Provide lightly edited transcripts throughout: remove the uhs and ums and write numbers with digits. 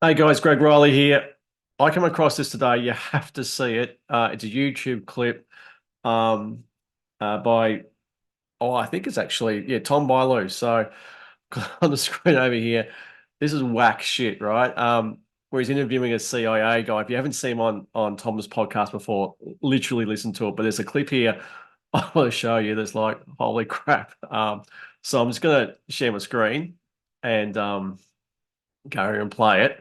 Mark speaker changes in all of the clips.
Speaker 1: Hey guys, Greg Riley here. I come across this today. You have to see it. It's a YouTube clip um, by, I think it's actually, yeah, Tom Bilyeu. So on the screen over here, this is whack shit, right? Where he's interviewing a CIA guy. If you haven't seen him on Tom's podcast before, literally listen to it. But there's a clip here I want to show you that's like, holy crap. So I'm just going to share my screen and go here and play it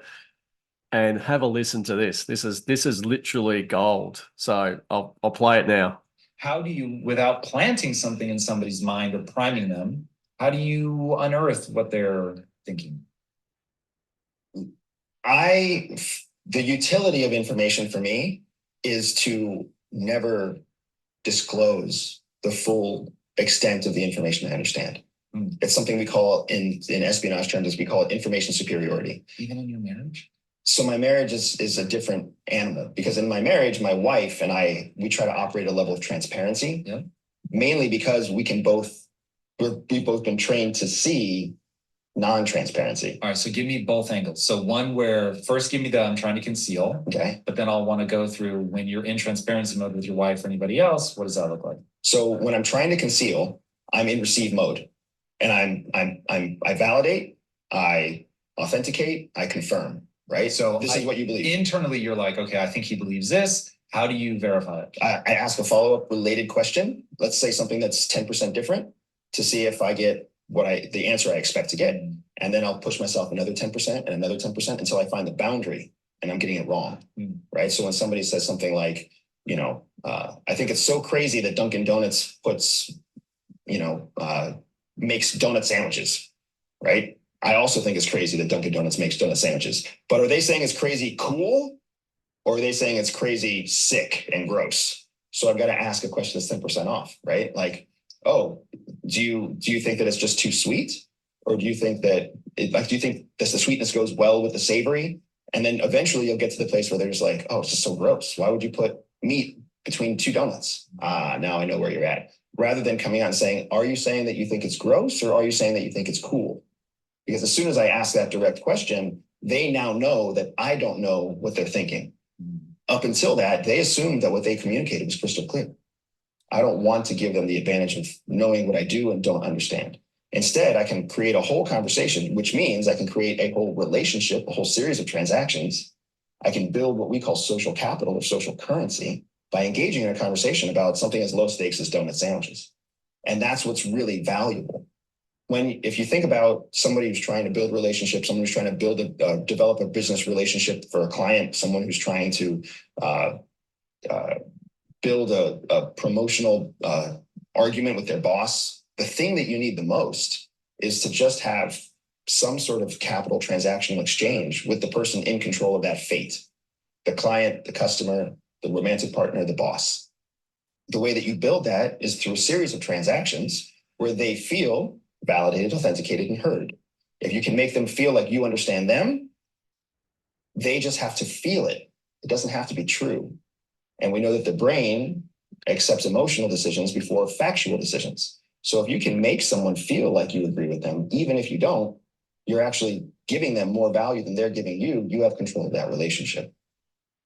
Speaker 1: and have a listen to this. This is literally gold. So I'll play it now.
Speaker 2: How do you, without planting something in somebody's mind or priming them, how do you unearth what they're thinking?
Speaker 3: I, the utility of information for me is to never disclose the full extent of the information I understand. It's something we call in espionage terms, we call it information superiority.
Speaker 2: Even in your marriage?
Speaker 3: So my marriage is a different animal because in my marriage, my wife and I, we try to operate a level of transparency,
Speaker 2: Yeah.
Speaker 3: mainly because we've both been trained to see non-transparency.
Speaker 2: All right, so give me both angles. So one where first give me the I'm trying to conceal,
Speaker 3: Okay.
Speaker 2: but then I'll want to go through when you're in transparency mode with your wife or anybody else, what does that look like?
Speaker 3: So when I'm trying to conceal, I'm in receive mode and I validate, I authenticate, I confirm, right?
Speaker 2: So
Speaker 3: this is what you believe.
Speaker 2: Internally, you're like, okay, I think he believes this. How do you verify it?
Speaker 3: I ask a follow-up related question. Let's say something that's 10% different to see if I get the answer I expect to get. And then I'll push myself another 10% and another 10% until I find the boundary and I'm getting it wrong, right? So when somebody says something like, I think it's so crazy that Dunkin' Donuts makes donut sandwiches, right? I also think it's crazy that Dunkin' Donuts makes donut sandwiches. But are they saying it's crazy cool? Or are they saying it's crazy sick and gross? So I've got to ask a question that's 10% off, right? Like, oh, do you think that it's just too sweet? Or do you think that do you think that the sweetness goes well with the savory? And then eventually you'll get to the place where they're just like, oh, it's just so gross. Why would you put meat between two donuts? Now I know where you're at. Rather than coming out and saying, are you saying that you think it's gross or are you saying that you think it's cool? Because as soon as I ask that direct question, they now know that I don't know what they're thinking. Up until that, they assumed that what they communicated was crystal clear. I don't want to give them the advantage of knowing what I do and don't understand. Instead, I can create a whole conversation, which means I can create a whole relationship, a whole series of transactions. I can build what we call social capital or social currency by engaging in a conversation about something as low stakes as donut sandwiches. And that's what's really valuable. If you think about somebody who's trying to build relationships, someone who's trying to develop a business relationship for a client, someone who's trying to build a promotional argument with their boss, the thing that you need the most is to just have some sort of capital transactional exchange with the person in control of that fate, the client, the customer, the romantic partner, the boss. The way that you build that is through a series of transactions where they feel validated, authenticated, and heard. If you can make them feel like you understand them, they just have to feel it. It doesn't have to be true. And we know that the brain accepts emotional decisions before factual decisions. So if you can make someone feel like you agree with them, even if you don't, you're actually giving them more value than they're giving you. You have control of that relationship.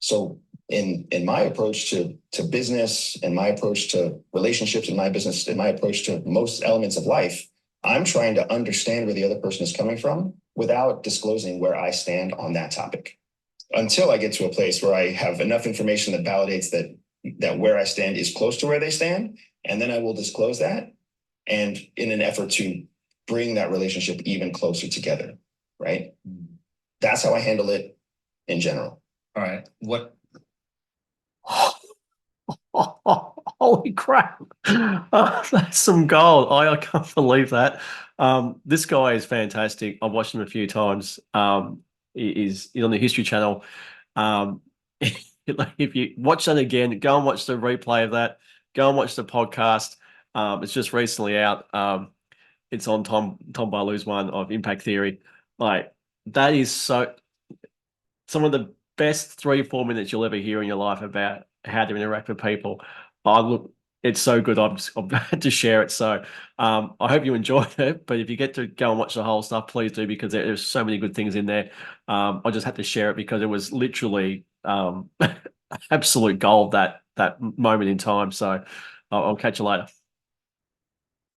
Speaker 3: So in my approach to business and my approach to relationships in my business and my approach to most elements of life, I'm trying to understand where the other person is coming from without disclosing where I stand on that topic until I get to a place where I have enough information that validates that where I stand is close to where they stand. And then I will disclose that. And in an effort to bring that relationship even closer together, right? That's how I handle it in general.
Speaker 2: All right. What?
Speaker 1: Holy crap. That's some gold. I can't believe that. This guy is fantastic. I've watched him a few times. He's on the History Channel. Um, if you watch that again, go and watch the replay of that. Go and watch the podcast. It's just recently out. It's on Tom Bilyeu's one of Impact Theory. Like that is some of the best 3 or 4 minutes you'll ever hear in your life about how to interact with people. I look, it's so good. I'm glad to share it. So I hope you enjoyed it. But if you get to go and watch the whole stuff, please do, because there's so many good things in there. I just had to share it because it was literally absolute gold, that moment in time. So I'll catch you later.